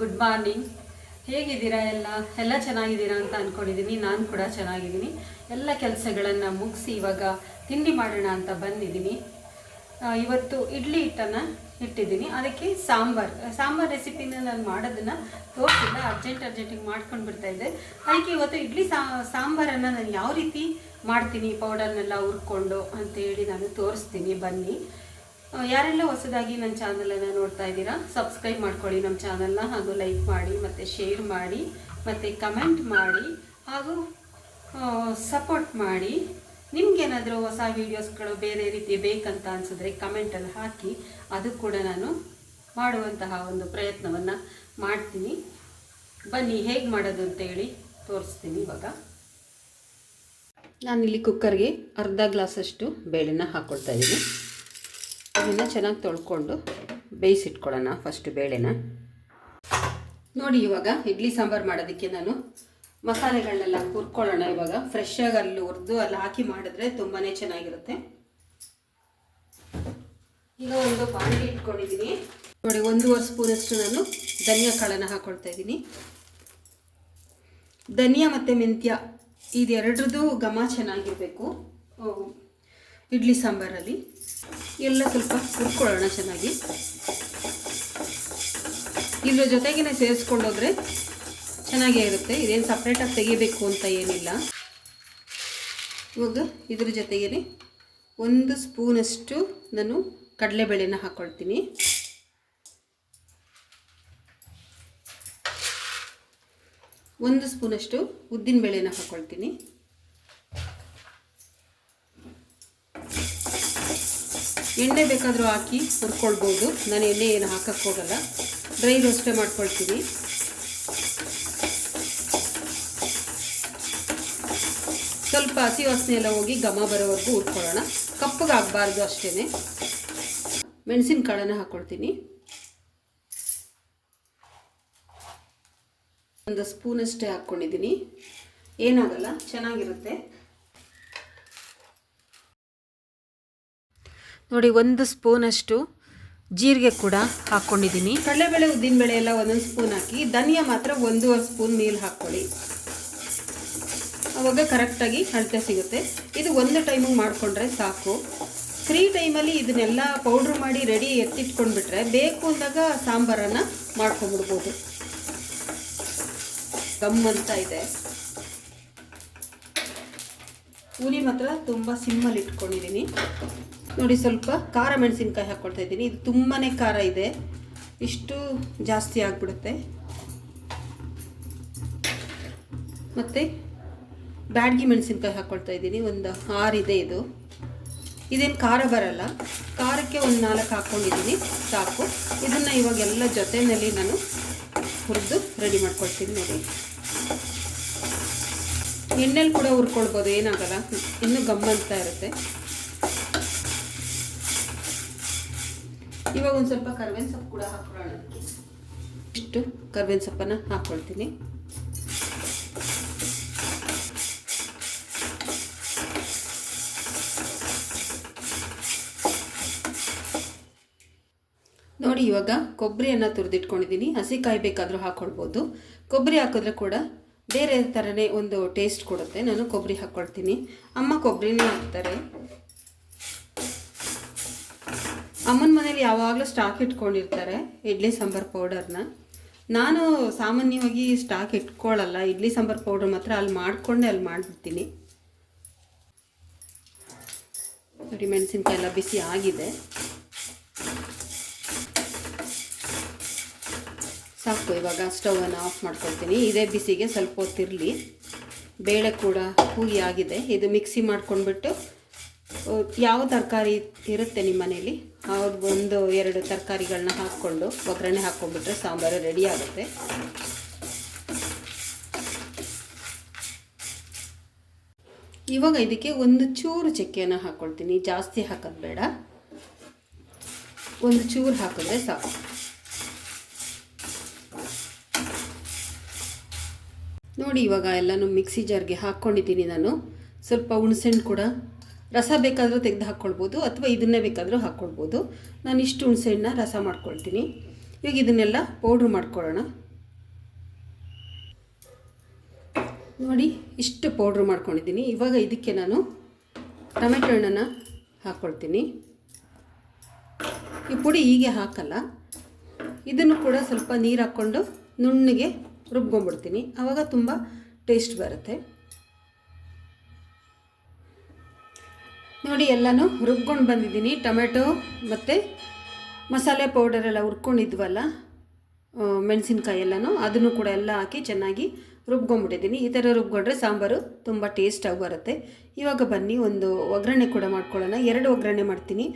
Good morning. ಹೇಗಿದ್ದೀರಾ? ಎಲ್ಲ ಚೆನ್ನಾಗಿದ್ದೀರಾ ಅಂತ ಅಂದ್ಕೊಂಡಿದ್ದೀನಿ. ನಾನು ಕೂಡ ಚೆನ್ನಾಗಿದ್ದೀನಿ. ಎಲ್ಲ ಕೆಲಸಗಳನ್ನು ಮುಗಿಸಿ ಇವಾಗ ತಿಂಡಿ ಮಾಡೋಣ ಅಂತ ಬಂದಿದ್ದೀನಿ. ಇವತ್ತು ಇಡ್ಲಿ ಹಿಟ್ಟನ್ನು ಇಟ್ಟಿದ್ದೀನಿ. ಅದಕ್ಕೆ ಸಾಂಬಾರ್ ರೆಸಿಪಿನ ನಾನು ಮಾಡೋದನ್ನು ತೋರಿಸಿಲ್ಲ. ಅರ್ಜೆಂಟಿಗೆ ಮಾಡ್ಕೊಂಡು ಬಿಡ್ತಾಯಿದ್ದೆ. ಅದಕ್ಕೆ ಇವತ್ತು ಇಡ್ಲಿ ಸಾಂಬಾರನ್ನು ನಾನು ಯಾವ ರೀತಿ ಮಾಡ್ತೀನಿ ಪೌಡರ್ನೆಲ್ಲ ಹುರ್ಕೊಂಡು ಅಂತೇಳಿ ನಾನು ತೋರಿಸ್ತೀನಿ. ಬನ್ನಿ. ಯಾರೆಲ್ಲ ಹೊಸದಾಗಿ ನನ್ನ ಚಾನಲನ್ನು ನೋಡ್ತಾ ಇದ್ದೀರಾ, ಸಬ್ಸ್ಕ್ರೈಬ್ ಮಾಡ್ಕೊಳ್ಳಿ ನಮ್ಮ ಚಾನಲ್ನ, ಹಾಗೂ ಲೈಕ್ ಮಾಡಿ ಮತ್ತು ಶೇರ್ ಮಾಡಿ ಮತ್ತು ಕಮೆಂಟ್ ಮಾಡಿ ಹಾಗೂ ಸಪೋರ್ಟ್ ಮಾಡಿ. ನಿಮಗೇನಾದರೂ ಹೊಸ ವೀಡಿಯೋಸ್ಗಳು ಬೇರೆ ರೀತಿ ಬೇಕಂತ ಅನಿಸಿದ್ರೆ ಕಮೆಂಟಲ್ಲಿ ಹಾಕಿ, ಅದು ಕೂಡ ನಾನು ಮಾಡುವಂತಹ ಒಂದು ಪ್ರಯತ್ನವನ್ನು ಮಾಡ್ತೀನಿ. ಬನ್ನಿ ಹೇಗೆ ಮಾಡೋದು ಅಂತೇಳಿ ತೋರಿಸ್ತೀನಿ. ಇವಾಗ ನಾನಿಲ್ಲಿ ಕುಕ್ಕರ್ಗೆ ಅರ್ಧ ಗ್ಲಾಸಷ್ಟು ಬೇಳೆನ ಹಾಕ್ಕೊಳ್ತಾ ಇದ್ದೀನಿ. ಅದನ್ನು ಚೆನ್ನಾಗಿ ತೊಳ್ಕೊಂಡು ಬೇಯಿಸಿಟ್ಕೊಳ್ಳೋಣ ಫಸ್ಟು ಬೇಳೆನ. ನೋಡಿ, ಇವಾಗ ಇಡ್ಲಿ ಸಾಂಬಾರು ಮಾಡೋದಕ್ಕೆ ನಾನು ಮಸಾಲೆಗಳನ್ನೆಲ್ಲ ಹುರ್ಕೊಳ್ಳೋಣ. ಇವಾಗ ಫ್ರೆಶ್ಶಾಗಿ ಅಲ್ಲಿ ಹುರಿದು ಅಲ್ಲಿ ಹಾಕಿ ಮಾಡಿದ್ರೆ ತುಂಬಾ ಚೆನ್ನಾಗಿರುತ್ತೆ. ಈಗ ಒಂದು ಬಾಣಲಿ ಇಟ್ಕೊಂಡಿದ್ದೀನಿ. ನೋಡಿ, 1.5 ಸ್ಪೂನಷ್ಟು ನಾನು ಧನಿಯಾ ಕಾಳನ್ನು ಹಾಕ್ಕೊಳ್ತಾ ಇದ್ದೀನಿ. ಧನಿಯಾ ಮತ್ತು ಮೆಂತ್ಯ ಇದೆರಡ್ರದ್ದು ಘಮ ಚೆನ್ನಾಗಿರಬೇಕು ಇಡ್ಲಿ ಸಾಂಬಾರಲ್ಲಿ. ಎಲ್ಲ ಸ್ವಲ್ಪ ಹುರ್ಕೊಳ್ಳೋಣ ಚೆನ್ನಾಗಿ. ಇದ್ರ ಜೊತೆಗೇ ಸೇರಿಸ್ಕೊಂಡೋದ್ರೆ ಚೆನ್ನಾಗೇ ಇರುತ್ತೆ. ಇದೇನು ಸಪ್ರೇಟಾಗಿ ತೆಗಿಬೇಕು ಅಂತ ಏನಿಲ್ಲ. ಇವಾಗ ಇದ್ರ ಜೊತೆಗೇ 1 ಸ್ಪೂನಷ್ಟು ನಾನು ಕಡಲೆಬೇಳೆನ ಹಾಕ್ಕೊಳ್ತೀನಿ. ಒಂದು ಸ್ಪೂನಷ್ಟು ಉದ್ದಿನಬೇಳೆನ ಹಾಕ್ಕೊಳ್ತೀನಿ. ಎಣ್ಣೆ ಬೇಕಾದರೂ ಹಾಕಿ ಹುರ್ಕೊಳ್ಬೋದು. ನಾನು ಎಣ್ಣೆ ಏನು ಹಾಕಕ್ಕೆ ಹೋಗಲ್ಲ, ಡ್ರೈ ರೋಸ್ಟೇ ಮಾಡ್ಕೊಳ್ತೀನಿ. ಸ್ವಲ್ಪ ಹಸಿ ವಾಸನೆ ಎಲ್ಲ ಹೋಗಿ ಘಮ ಬರೋವರೆಗೂ ಹುರ್ಕೊಳ್ಳೋಣ. ಕಪ್ಪಗಾಗಬಾರ್ದು ಅಷ್ಟೇ. ಮೆಣಸಿನಕಾಳನ್ನು ಹಾಕ್ಕೊಳ್ತೀನಿ. 1 ಸ್ಪೂನಷ್ಟೇ ಹಾಕ್ಕೊಂಡಿದ್ದೀನಿ, ಏನಾಗಲ್ಲ, ಚೆನ್ನಾಗಿರುತ್ತೆ. ನೋಡಿ, 1 ಸ್ಪೂನಷ್ಟು ಜೀರಿಗೆ ಕೂಡ ಹಾಕ್ಕೊಂಡಿದ್ದೀನಿ. ಕಡಲೆಬೇಳೆ ಉದ್ದಿನಬೇಳೆ ಎಲ್ಲ 1 ಸ್ಪೂನ್ ಹಾಕಿ, ಧನಿಯಾ ಮಾತ್ರ 1.5 ಸ್ಪೂನ್ ನೀರು ಹಾಕ್ಕೊಳ್ಳಿ. ಆವಾಗ ಕರೆಕ್ಟಾಗಿ ಅಳತೆ ಸಿಗುತ್ತೆ. ಇದು ಒಂದು ಟೈಮಿಗೆ ಮಾಡಿಕೊಂಡ್ರೆ ಸಾಕು. ಫ್ರೀ ಟೈಮಲ್ಲಿ ಇದನ್ನೆಲ್ಲ ಪೌಡ್ರ್ ಮಾಡಿ ರೆಡಿ ಎತ್ತಿಟ್ಕೊಂಡ್ಬಿಟ್ರೆ ಬೇಕು ಅಂದಾಗ ಸಾಂಬಾರನ್ನು ಮಾಡ್ಕೊಂಬಿಡ್ಬೋದು. ಗಮ್ಮಂತ ಇದೆ. ಉರಿ ಮಾತ್ರ ತುಂಬ ಸಿಮ್ಮಲ್ಲಿ ಇಟ್ಕೊಂಡಿದ್ದೀನಿ. ನೋಡಿ, ಸ್ವಲ್ಪ ಖಾರ ಮೆಣಸಿನ್ಕಾಯಿ ಹಾಕ್ಕೊಳ್ತಾ ಇದ್ದೀನಿ. ಇದು ತುಂಬಾ ಖಾರ ಇದೆ, ಇಷ್ಟು ಜಾಸ್ತಿ ಆಗಿಬಿಡುತ್ತೆ. ಮತ್ತು ಬ್ಯಾಡಗಿ ಮೆಣಸಿನ್ಕಾಯಿ ಹಾಕ್ಕೊಳ್ತಾ ಇದ್ದೀನಿ. ಒಂದು 6 ಇದೆ. ಇದೇನು ಖಾರ ಬರಲ್ಲ. ಖಾರಕ್ಕೆ ಒಂದು 4 ಹಾಕ್ಕೊಂಡಿದ್ದೀನಿ, ಸಾಕು. ಇದನ್ನು ಇವಾಗೆಲ್ಲ ಜೊತೆಯಲ್ಲಿ ನಾನು ಹುರಿದು ರೆಡಿ ಮಾಡ್ಕೊಳ್ತೀನಿ. ನೋಡಿ, ಎಣ್ಣೆಲಿ ಕೂಡ ಹುರ್ಕೊಳ್ಬೋದು, ಏನಾಗಲ್ಲ, ಇನ್ನೂ ಗಮ್ಮಂತ ಇರುತ್ತೆ. ಇವಾಗ ಒಂದು ಸ್ವಲ್ಪ ಕರ್ಬೇವಿನ ಸೊಪ್ಪು ಕೂಡ ಹಾಕೊಳ್ಳೋಣ. ಇಷ್ಟು ಕರ್ಬೇವಿನ ಸೊಪ್ಪನ್ನು ಹಾಕ್ಕೊಳ್ತೀನಿ. ನೋಡಿ, ಇವಾಗ ಕೊಬ್ಬರಿಯನ್ನು ತುರಿದಿಟ್ಕೊಂಡಿದ್ದೀನಿ. ಹಸಿಕಾಯಿ ಬೇಕಾದರೂ ಹಾಕ್ಕೊಳ್ಬೋದು. ಕೊಬ್ಬರಿ ಹಾಕಿದ್ರೆ ಕೂಡ ಬೇರೆ ಥರನೇ ಒಂದು ಟೇಸ್ಟ್ ಕೊಡುತ್ತೆ. ನಾನು ಕೊಬ್ಬರಿ ಹಾಕ್ಕೊಳ್ತೀನಿ. ಅಮ್ಮ ಕೊಬ್ಬರಿನೇ ಹಾಕ್ತಾರೆ. ಅಮ್ಮನ ಮನೇಲಿ ಯಾವಾಗಲೂ ಸ್ಟಾಕ್ ಇಟ್ಕೊಂಡಿರ್ತಾರೆ ಇಡ್ಲಿ ಸಾಂಬಾರು ಪೌಡರ್ನ. ನಾನು ಸಾಮಾನ್ಯವಾಗಿ ಸ್ಟಾಕ್ ಇಟ್ಕೊಳ್ಳಲ್ಲ. ಇಡ್ಲಿ ಸಾಂಬಾರು ಪೌಡರ್ ಮಾತ್ರ ಅಲ್ಲಿ ಮಾಡಿಕೊಂಡೆ ಅಲ್ಲಿ ಮಾಡಿಬಿಡ್ತೀನಿ. ನೋಡಿ, ಮೆಣಸಿನ್ಕಾಯಿ ಎಲ್ಲ ಬಿಸಿ ಆಗಿದೆ, ಸಾಕು. ಇವಾಗ ಸ್ಟವನ್ನು ಆಫ್ ಮಾಡ್ಕೊಳ್ತೀನಿ. ಇದೇ ಬಿಸಿಗೆ ಸ್ವಲ್ಪ ಹೊತ್ತಿರಲಿ. ಬೇಳೆ ಕೂಡ ಕೂಗಿ ಆಗಿದೆ. ಇದು ಮಿಕ್ಸಿ ಮಾಡ್ಕೊಂಡ್ಬಿಟ್ಟು ಯಾವ ತರಕಾರಿ ಇರುತ್ತೆ ನಿಮ್ಮ ಮನೇಲಿ ಅವ್ರು 1-2 ತರಕಾರಿಗಳನ್ನ ಹಾಕ್ಕೊಂಡು ಒಗ್ಗರಣೆ ಹಾಕ್ಕೊಂಡ್ಬಿಟ್ರೆ ಸಾಂಬಾರು ರೆಡಿ ಆಗುತ್ತೆ. ಇವಾಗ ಇದಕ್ಕೆ ಒಂದು ಚೂರು ಚಕ್ಕೆಯನ್ನು ಹಾಕ್ಕೊಳ್ತೀನಿ. ಜಾಸ್ತಿ ಹಾಕೋದು ಬೇಡ, ಒಂದು ಚೂರು ಹಾಕಿದ್ರೆ ಸಾಕು. ನೋಡಿ, ಇವಾಗ ಎಲ್ಲನೂ ಮಿಕ್ಸಿ ಜಾರ್ಗೆ ಹಾಕ್ಕೊಂಡಿದ್ದೀನಿ ನಾನು. ಸ್ವಲ್ಪ ಹುಣಸೆಹಣ್ಣು ಕೂಡ ರಸ ಬೇಕಾದರೂ ತೆಗೆದು ಹಾಕ್ಕೊಳ್ಬೋದು, ಅಥವಾ ಇದನ್ನೇ ಬೇಕಾದರೂ ಹಾಕ್ಕೊಳ್ಬೋದು. ನಾನು ಇಷ್ಟು ಹುಣಸೆಹಣ್ಣನ್ನ ರಸ ಮಾಡ್ಕೊಳ್ತೀನಿ. ಈಗ ಇದನ್ನೆಲ್ಲ ಪೌಡ್ರ್ ಮಾಡ್ಕೊಳ್ಳೋಣ. ನೋಡಿ ಇಷ್ಟು ಪೌಡ್ರ್ ಮಾಡ್ಕೊಂಡಿದ್ದೀನಿ. ಇವಾಗ ಇದಕ್ಕೆ ನಾನು ಟೊಮೆಟೊ ಹಣ್ಣನ್ನು ಹಾಕ್ಕೊಳ್ತೀನಿ. ಈ ಪುಡಿ ಹೀಗೆ ಹಾಕಲ್ಲ, ಇದನ್ನು ಕೂಡ ಸ್ವಲ್ಪ ನೀರು ಹಾಕ್ಕೊಂಡು ನುಣ್ಣಗೆ ರುಬ್ಕೊಂಡ್ಬಿಡ್ತೀನಿ. ಆವಾಗ ತುಂಬ ಟೇಸ್ಟ್ ಬರುತ್ತೆ. ನೋಡಿ ಎಲ್ಲನೂ ರುಬ್ಕೊಂಡು ಬಂದಿದ್ದೀನಿ. ಟೊಮೆಟೊ ಮತ್ತು ಮಸಾಲೆ ಪೌಡರೆಲ್ಲ ಹುರ್ಕೊಂಡಿದ್ವಲ್ಲ, ಮೆಣಸಿನ್ಕಾಯಿ ಎಲ್ಲನೂ, ಅದನ್ನು ಕೂಡ ಎಲ್ಲ ಹಾಕಿ ಚೆನ್ನಾಗಿ ರುಬ್ಕೊಂಡ್ಬಿಟ್ಟಿದ್ದೀನಿ. ಈ ಥರ ರುಬ್ಕೊಂಡ್ರೆ ಸಾಂಬಾರು ತುಂಬ ಟೇಸ್ಟಾಗಿ ಬರುತ್ತೆ. ಇವಾಗ ಬನ್ನಿ ಒಂದು ಒಗ್ಗರಣೆ ಕೂಡ ಮಾಡ್ಕೊಳ್ಳೋಣ. 2 ಒಗ್ಗರಣೆ ಮಾಡ್ತೀನಿ.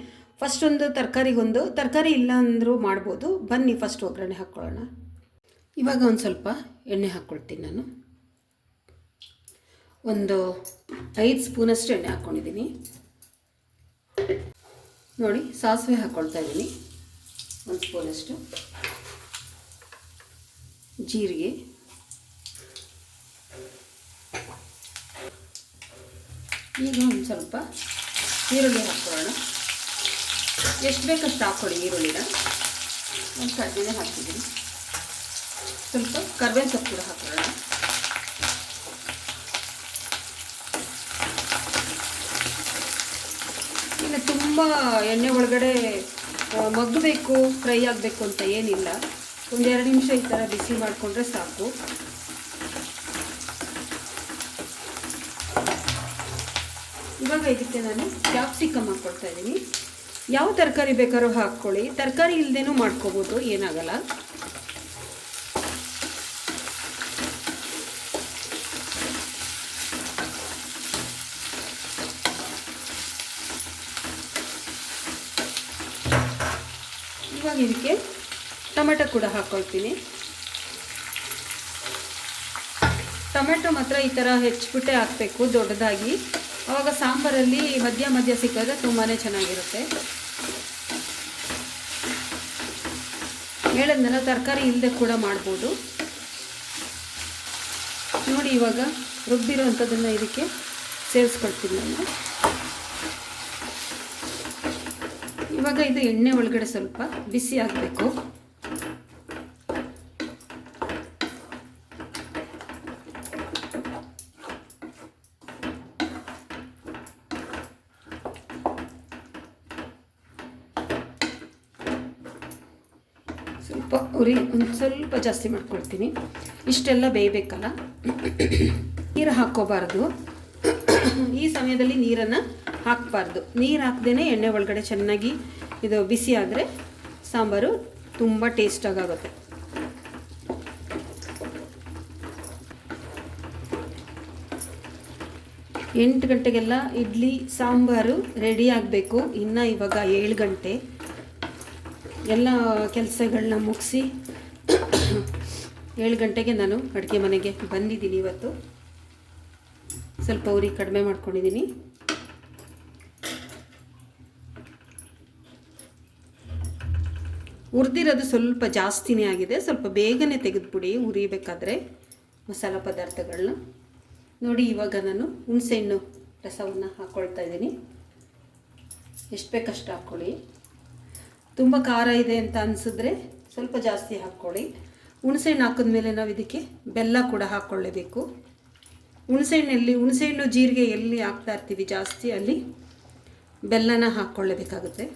ಫಸ್ಟ್ ಒಂದು ತರಕಾರಿಗೊಂದು, ತರಕಾರಿ ಇಲ್ಲ ಅಂದರೂ ಮಾಡ್ಬೋದು. ಬನ್ನಿ ಫಸ್ಟ್ ಒಗ್ಗರಣೆ ಹಾಕ್ಕೊಳ್ಳೋಣ. ಇವಾಗ ಒಂದು ಸ್ವಲ್ಪ ಎಣ್ಣೆ ಹಾಕ್ಕೊಳ್ತೀನಿ. ನಾನು ಒಂದು 5 ಸ್ಪೂನಷ್ಟು ಎಣ್ಣೆ ಹಾಕ್ಕೊಂಡಿದ್ದೀನಿ. ನೋಡಿ ಸಾಸಿವೆ ಹಾಕ್ಕೊಳ್ತಾ ಇದ್ದೀನಿ, 1 ಸ್ಪೂನಷ್ಟು ಜೀರಿಗೆ, ಈಗ ಒಂದು ಸ್ವಲ್ಪ ಈರುಳ್ಳಿ ಹಾಕ್ಕೊಳ್ಳೋಣ. ಎಷ್ಟು ಬೇಕಷ್ಟು ಹಾಕ್ಕೊಳ್ಳಿ ಈರುಳ್ಳಿನ. ಒಂದು ಕಡ್ಲೆನೇ ಹಾಕಿದ್ದೀನಿ. ಸ್ವಲ್ಪ ಕರ್ಬೇವಿನ ಸೊಪ್ಪು ಕೂಡ ಹಾಕ್ಕೊಳ್ಳೋಣ. ಇನ್ನು ತುಂಬ ಎಣ್ಣೆ ಒಳಗಡೆ ಮಗ್ಗಬೇಕು, ಫ್ರೈ ಆಗಬೇಕು ಅಂತ ಏನಿಲ್ಲ. ಒಂದು 2 ನಿಮಿಷ ಈ ಥರ ಬಿಸಿ ಮಾಡಿಕೊಂಡ್ರೆ ಸಾಕು. ಇವಾಗ ಇದಕ್ಕೆ ನಾನು ಕ್ಯಾಪ್ಸಿಕಮ್ ಹಾಕ್ಕೊಳ್ತಾ ಇದ್ದೀನಿ. ಯಾವ ತರಕಾರಿ ಬೇಕಾದ್ರೂ ಹಾಕ್ಕೊಳ್ಳಿ, ತರಕಾರಿ ಇಲ್ಲದೇನೂ ಮಾಡ್ಕೋಬೋದು, ಏನಾಗಲ್ಲ. ಇವಾಗ ಇದಕ್ಕೆ ಟೊಮೆಟೊ ಕೂಡ ಹಾಕ್ಕೊಳ್ತೀನಿ. ಟೊಮೆಟೊ ಮಾತ್ರ ಈ ಥರ ಹೆಚ್ಚಿಬಿಟ್ಟೆ ಹಾಕಬೇಕು, ದೊಡ್ಡದಾಗಿ. ಆವಾಗ ಸಾಂಬಾರಲ್ಲಿ ಮಧ್ಯ ಮಧ್ಯ ಸಿಕ್ಕಿದ್ರೆ ತುಂಬಾ ಚೆನ್ನಾಗಿರುತ್ತೆ. ಹೇಳಿದ್ನಲ್ಲ, ತರಕಾರಿ ಇಲ್ಲದೆ ಕೂಡ ಮಾಡ್ಬೋದು. ನೋಡಿ ಇವಾಗ ರುಬ್ಬಿರೋ ಅಂಥದ್ದನ್ನು ಇದಕ್ಕೆ ಸೇರಿಸ್ಕೊಳ್ತೀನಿ ನಾನು. ಇವಾಗ ಇದು ಎಣ್ಣೆ ಒಳಗಡೆ ಸ್ವಲ್ಪ ಬಿಸಿ ಆಗಬೇಕು. ಸ್ವಲ್ಪ ಉರಿ ಒಂದು ಸ್ವಲ್ಪ ಜಾಸ್ತಿ ಮಾಡ್ಕೊಳ್ತೀನಿ. ಇಷ್ಟೆಲ್ಲ ಬೇಯಬೇಕಲ್ಲ, ನೀರು ಹಾಕ್ಕೋಬಾರ್ದು. ಈ ಸಮಯದಲ್ಲಿ ನೀರನ್ನು ಹಾಕಬಾರ್ದು. ನೀರು ಹಾಕ್ದೇ ಎಣ್ಣೆ ಒಳಗಡೆ ಚೆನ್ನಾಗಿ ಇದು ಬಿಸಿ ಆದರೆ ಸಾಂಬಾರು ತುಂಬ ಟೇಸ್ಟಾಗುತ್ತೆ. ಎಂಟು ಗಂಟೆಗೆಲ್ಲ ಇಡ್ಲಿ ಸಾಂಬಾರು ರೆಡಿ ಆಗಬೇಕು. ಇನ್ನು ಇವಾಗ 7 ಗಂಟೆ. ಎಲ್ಲ ಕೆಲಸಗಳನ್ನ ಮುಗಿಸಿ 7 ಗಂಟೆಗೆ ನಾನು ಅಡುಗೆ ಮನೆಗೆ ಬಂದಿದ್ದೀನಿ. ಇವತ್ತು ಸ್ವಲ್ಪ ಉರಿ ಕಡಿಮೆ ಮಾಡ್ಕೊಂಡಿದ್ದೀನಿ. ಹುರಿದಿರೋದು ಸ್ವಲ್ಪ ಜಾಸ್ತಿನೇ ಆಗಿದೆ. ಸ್ವಲ್ಪ ಬೇಗನೆ ತೆಗೆದುಬಿಡಿ ಹುರಿಬೇಕಾದ್ರೆ ಮಸಾಲ ಪದಾರ್ಥಗಳನ್ನ. ನೋಡಿ ಇವಾಗ ನಾನು ಹುಣಸೆಹಣ್ಣು ರಸವನ್ನು ಹಾಕ್ಕೊಳ್ತಾ ಇದ್ದೀನಿ. ಎಷ್ಟು ಬೇಕಷ್ಟು ಹಾಕ್ಕೊಳ್ಳಿ. ತುಂಬ ಖಾರ ಇದೆ ಅಂತ ಅನಿಸಿದ್ರೆ ಸ್ವಲ್ಪ ಜಾಸ್ತಿ ಹಾಕ್ಕೊಳ್ಳಿ. ಹುಣಸೆಹಣ್ಣು ಹಾಕಿದ್ಮೇಲೆ ನಾವು ಇದಕ್ಕೆ ಬೆಲ್ಲ ಕೂಡ ಹಾಕ್ಕೊಳ್ಳೇಬೇಕು. ಹುಣಸೆಹಣ್ಣು ಜೀರಿಗೆ ಎಲ್ಲಿ ಹಾಕ್ತಾ ಇರ್ತೀವಿ ಜಾಸ್ತಿ, ಅಲ್ಲಿ ಬೆಲ್ಲನ ಹಾಕ್ಕೊಳ್ಳೇಬೇಕಾಗುತ್ತೆ.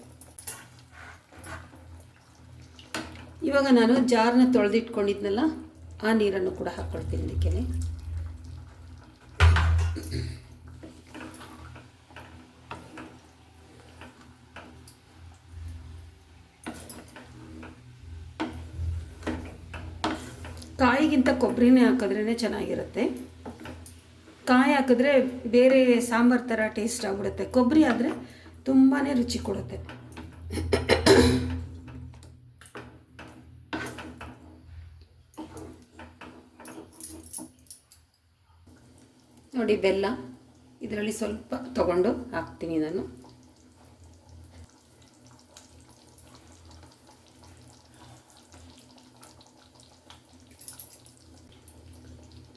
ಇವಾಗ ನಾನು ಜಾರನ್ನ ತೊಳೆದಿಟ್ಕೊಂಡಿದ್ನಲ್ಲ, ಆ ನೀರನ್ನು ಕೂಡ ಹಾಕ್ಕೊಳ್ತೀನಿ ಇದಕ್ಕೆ. ಕಾಯಿಗಿಂತ ಕೊಬ್ಬರಿನೇ ಹಾಕಿದ್ರೇ ಚೆನ್ನಾಗಿರುತ್ತೆ. ಕಾಯಿ ಹಾಕಿದ್ರೆ ಬೇರೆ ಸಾಂಬಾರು ಥರ ಟೇಸ್ಟ್ ಆಗಿಬಿಡುತ್ತೆ. ಕೊಬ್ಬರಿ ಆದರೆ ತುಂಬಾ ರುಚಿ ಕೊಡುತ್ತೆ. ನೋಡಿ ಬೆಲ್ಲ ಇದರಲ್ಲಿ ಸ್ವಲ್ಪ ತಗೊಂಡು ಹಾಕ್ತೀನಿ ನಾನು.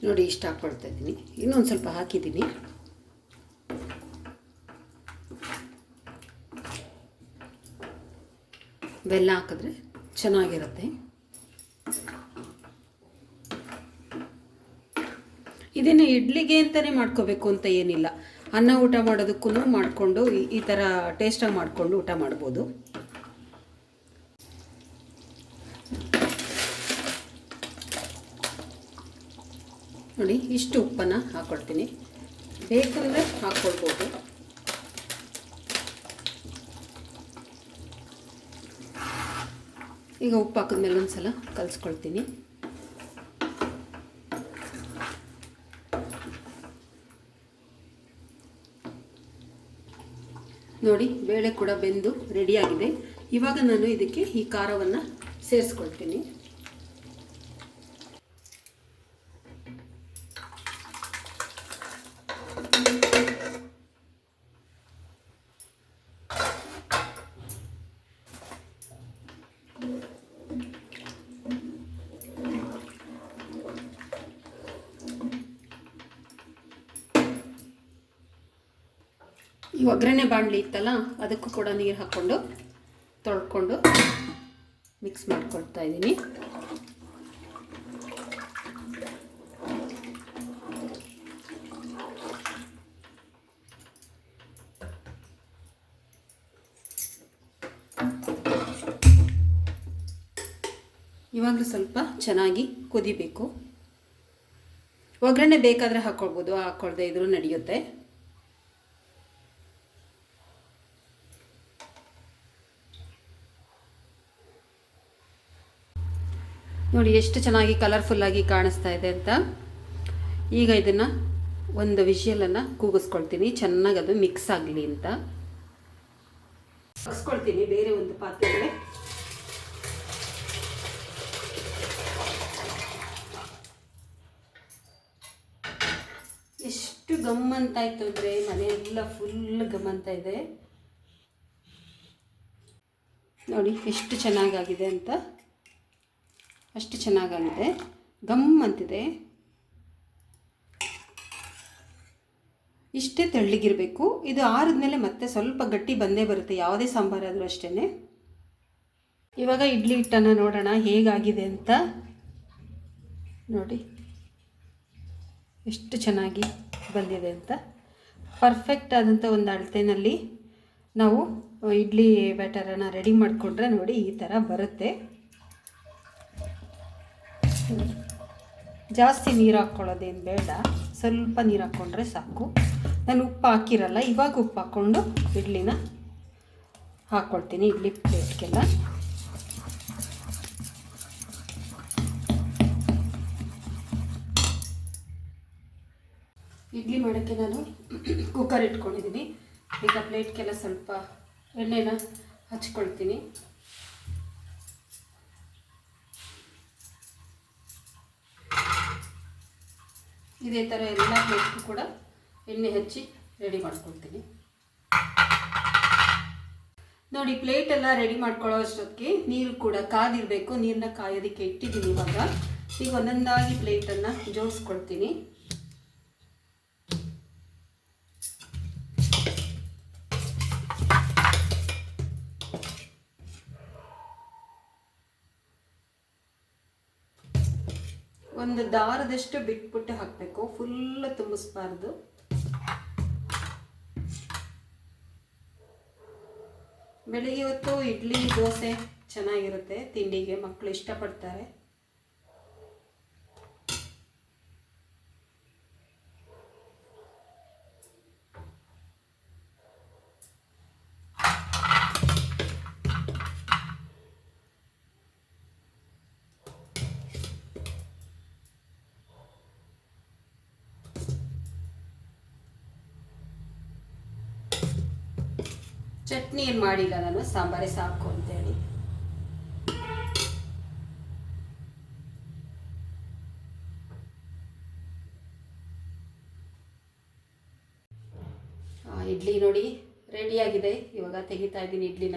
ನೋಡಿ ಇಷ್ಟು ಹಾಕ್ಕೊಳ್ತಾ ಇದ್ದೀನಿ. ಇನ್ನೊಂದು ಸ್ವಲ್ಪ ಹಾಕಿದ್ದೀನಿ. ಬೆಲ್ಲ ಹಾಕಿದ್ರೆ ಚೆನ್ನಾಗಿರುತ್ತೆ. ಇದನ್ನು ಇಡ್ಲಿಗೆ ಅಂತಲೇ ಮಾಡ್ಕೋಬೇಕು ಅಂತ ಏನಿಲ್ಲ, ಅನ್ನ ಊಟ ಮಾಡೋದಕ್ಕೂ ಮಾಡಿಕೊಂಡು ಈ ಥರ ಟೇಸ್ಟಾಗಿ ಮಾಡಿಕೊಂಡು ಊಟ ಮಾಡ್ಬೋದು. ನೋಡಿ, ಇಷ್ಟು ಉಪ್ಪನ್ನು ಹಾಕ್ಕೊಳ್ತೀನಿ, ಬೇಕಂದರೆ ಹಾಕ್ಕೊಳ್ಬೋದು. ಈಗ ಉಪ್ಪು ಹಾಕಿದ್ಮೇಲೆ ಒಂದು ಸಲ ಕಲಿಸ್ಕೊಳ್ತೀನಿ. ನೋಡಿ, ಬೇಳೆ ಕೂಡ ಬೆಂದು ರೆಡಿಯಾಗಿದೆ. ಇವಾಗ ನಾನು ಇದಕ್ಕೆ ಈ ಖಾರವನ್ನು ಸೇರಿಸ್ಕೊಳ್ತೀನಿ. ಈ ಒಗ್ಗರಣೆ ಬಾಣಲಿ ಇತ್ತಲ್ಲ, ಅದಕ್ಕೂ ಕೂಡ ನೀರು ಹಾಕ್ಕೊಂಡು ತೊಳ್ಕೊಂಡು ಮಿಕ್ಸ್ ಮಾಡ್ಕೊಳ್ತಾ ಇದ್ದೀನಿ. ಇವಾಗಲೂ ಸ್ವಲ್ಪ ಚೆನ್ನಾಗಿ ಕುದಿಬೇಕು. ಒಗ್ಗರಣೆ ಬೇಕಾದರೆ ಹಾಕ್ಕೊಳ್ಬೋದು, ಹಾಕ್ಕೊಳ್ದೆ ಇದ್ರೂ ನಡೆಯುತ್ತೆ. ನೋಡಿ ಎಷ್ಟು ಚೆನ್ನಾಗಿ ಕಲರ್ಫುಲ್ಲಾಗಿ ಕಾಣಿಸ್ತಾ ಇದೆ ಅಂತ. ಈಗ ಇದನ್ನು ಒಂದು ವಿಷಲನ್ನು ಕೂಗಿಸ್ಕೊಳ್ತೀನಿ, ಚೆನ್ನಾಗಿ ಅದು ಮಿಕ್ಸ್ ಆಗಲಿ ಅಂತ. ಹಾಕ್ಸ್ಕೊಳ್ತೀನಿ ಬೇರೆ ಒಂದು ಪಾತ್ರೆಗೆ. ಎಷ್ಟು ಗಮ್ಮಂತಾಯ್ತು ಅಂದರೆ ಮನೆಯೆಲ್ಲ ಫುಲ್ ಗಮ್ಮಂತ ಇದೆ. ನೋಡಿ ಎಷ್ಟು ಚೆನ್ನಾಗಾಗಿದೆ ಅಂತ, ಅಷ್ಟು ಚೆನ್ನಾಗಾಗಿದೆ, ಗಮ್ ಅಂತಿದೆ. ಇಷ್ಟೇ ತೆಳ್ಳಗಿರಬೇಕು. ಇದು ಆರಿದ್ಮೇಲೆ ಮತ್ತೆ ಸ್ವಲ್ಪ ಗಟ್ಟಿ ಬಂದೇ ಬರುತ್ತೆ, ಯಾವುದೇ ಸಾಂಬಾರಾದರೂ ಅಷ್ಟೇ. ಇವಾಗ ಇಡ್ಲಿ ಹಿಟ್ಟನ್ನು ನೋಡೋಣ ಹೇಗಾಗಿದೆ ಅಂತ. ನೋಡಿ ಎಷ್ಟು ಚೆನ್ನಾಗಿ ಬಂದಿದೆ ಅಂತ. ಪರ್ಫೆಕ್ಟ್ ಆದಂಥ ಒಂದು ಅಳತೆಯಲ್ಲಿ ನಾವು ಇಡ್ಲಿ ಬ್ಯಾಟರನ್ನು ರೆಡಿ ಮಾಡಿಕೊಂಡ್ರೆ ನೋಡಿ ಈ ಥರ ಬರುತ್ತೆ. ಜಾಸ್ತಿ ನೀರು ಹಾಕ್ಕೊಳ್ಳೋದೇನು ಬೇಡ, ಸ್ವಲ್ಪ ನೀರು ಹಾಕ್ಕೊಂಡ್ರೆ ಸಾಕು. ನಾನು ಉಪ್ಪು ಹಾಕಿರಲ್ಲ, ಇವಾಗ ಉಪ್ಪು ಹಾಕ್ಕೊಂಡು ಇಡ್ಲಿನ ಹಾಕ್ಕೊಳ್ತೀನಿ ಇಡ್ಲಿ ಪ್ಲೇಟ್ಗೆಲ್ಲ. ಇಡ್ಲಿ ಮಾಡೋಕ್ಕೆ ನಾನು ಕುಕ್ಕರ್ ಇಟ್ಕೊಂಡಿದ್ದೀನಿ. ಈಗ ಪ್ಲೇಟ್ಗೆಲ್ಲ ಸ್ವಲ್ಪ ಎಣ್ಣೆನ ಹಚ್ಕೊಳ್ತೀನಿ. ಇದೇ ಥರ ಎಲ್ಲ ಪ್ಲೇಟ್ಗೂ ಕೂಡ ಎಣ್ಣೆ ಹಚ್ಚಿ ರೆಡಿ ಮಾಡ್ಕೊಳ್ತೀನಿ. ನೋಡಿ ಪ್ಲೇಟೆಲ್ಲ ರೆಡಿ ಮಾಡ್ಕೊಳ್ಳೋ ಅಷ್ಟೊತ್ತಿಗೆ ನೀರು ಕೂಡ ಕಾದಿರಬೇಕು. ನೀರನ್ನ ಕಾಯೋದಕ್ಕೆ ಇಟ್ಟಿದ್ದೀನಿ. ಈಗ ಒಂದೊಂದಾಗಿ ಪ್ಲೇಟನ್ನು ಜೋಡಿಸ್ಕೊಳ್ತೀನಿ. ಒಂದು ದಾರದಷ್ಟು ಬಿಟ್ಬಿಟ್ಟು ಹಾಕಬೇಕು, ಫುಲ್ ತುಂಬಿಸ್ಬಾರ್ದು. ಬೆಳಿಗ್ಗೆ ಹೊತ್ತು ಇಡ್ಲಿ ದೋಸೆ ಚೆನ್ನಾಗಿರುತ್ತೆ ತಿಂಡಿಗೆ, ಮಕ್ಕಳು ಇಷ್ಟಪಡ್ತಾರೆ. ಚಟ್ನಿ ಏನು ಮಾಡಿಲ್ಲ ನಾನು, ಸಾಂಬಾರೇ ಸಾಕು ಅಂತೇಳಿ. ಇಡ್ಲಿ ನೋಡಿ ರೆಡಿಯಾಗಿದೆ. ಇವಾಗ ತೆಗಿತಾ ಇದ್ದೀನಿ ಇಡ್ಲಿನ.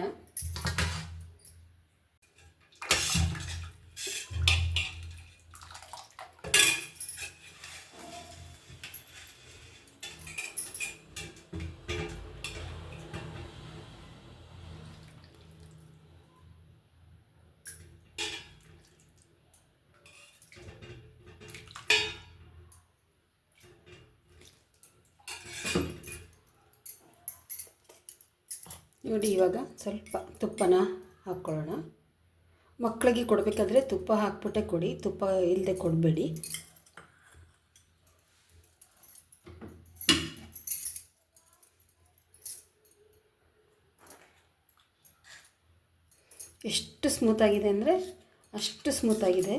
ನೋಡಿ ಇವಾಗ ಸ್ವಲ್ಪ ತುಪ್ಪನ ಹಾಕ್ಕೊಳ್ಳೋಣ. ಮಕ್ಕಳಿಗೆ ಕೊಡಬೇಕಾದ್ರೆ ತುಪ್ಪ ಹಾಕ್ಬಿಟ್ಟೆ ಕೊಡಿ, ತುಪ್ಪ ಇಲ್ಲದೆ ಕೊಡಬೇಡಿ. ಎಷ್ಟು ಸ್ಮೂತಾಗಿದೆ ಅಂದರೆ ಅಷ್ಟು ಸ್ಮೂತಾಗಿದೆ.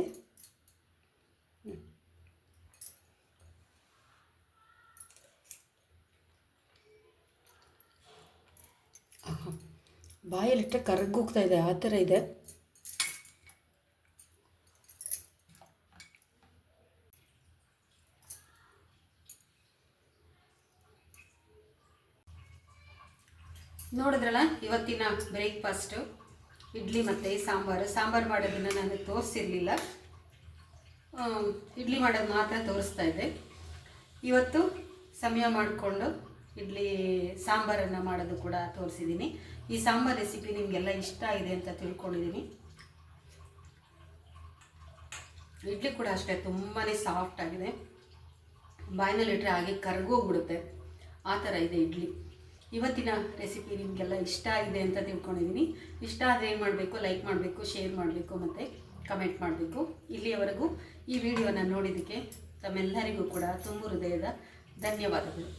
ಬಾಯಲ್ಲಿಟ್ಟರೆ ಕರಗೋಗ್ತಾ ಇದೆ, ಆ ಥರ ಇದೆ. ನೋಡಿದ್ರಲ್ಲ ಇವತ್ತಿನ ಬ್ರೇಕ್ಫಾಸ್ಟು ಇಡ್ಲಿ ಮತ್ತು ಸಾಂಬಾರು ಮಾಡೋದನ್ನು ನಾನು ತೋರಿಸಿರಲಿಲ್ಲ. ಇಡ್ಲಿ ಮಾಡೋದು ಮಾತ್ರ ತೋರಿಸ್ತಾ ಇದ್ದೆ. ಇವತ್ತು ಸಮಯ ಮಾಡಿಕೊಂಡು ಇಡ್ಲಿ ಸಾಂಬಾರನ್ನು ಮಾಡೋದು ಕೂಡ ತೋರಿಸಿದ್ದೀನಿ. ಈ ಸಾಂಬಾರು ರೆಸಿಪಿ ನಿಮಗೆಲ್ಲ ಇಷ್ಟ ಆಗಿದೆ ಅಂತ ತಿಳ್ಕೊಂಡಿದ್ದೀನಿ. ಇಡ್ಲಿ ಕೂಡ ಅಷ್ಟೇ ತುಂಬಾ ಸಾಫ್ಟ್ ಆಗಿದೆ, ಬಾಯಿನಲ್ಲಿಟ್ಟರೆ ಹಾಗೆ ಕರಗೋಗ್ಬಿಡುತ್ತೆ, ಆ ಥರ ಇದೆ ಇಡ್ಲಿ. ಇವತ್ತಿನ ರೆಸಿಪಿ ನಿಮಗೆಲ್ಲ ಇಷ್ಟ ಆಗಿದೆ ಅಂತ ತಿಳ್ಕೊಂಡಿದ್ದೀನಿ. ಇಷ್ಟ ಆದರೆ ಏನು ಮಾಡಬೇಕು, ಲೈಕ್ ಮಾಡಬೇಕು, ಶೇರ್ ಮಾಡಬೇಕು ಮತ್ತು ಕಮೆಂಟ್ ಮಾಡಬೇಕು. ಇಲ್ಲಿಯವರೆಗೂ ಈ ವಿಡಿಯೋನ ನೋಡಿದ್ದಕ್ಕೆ ತಮ್ಮೆಲ್ಲರಿಗೂ ಕೂಡ ತುಂಬ ಹೃದಯದ ಧನ್ಯವಾದಗಳು.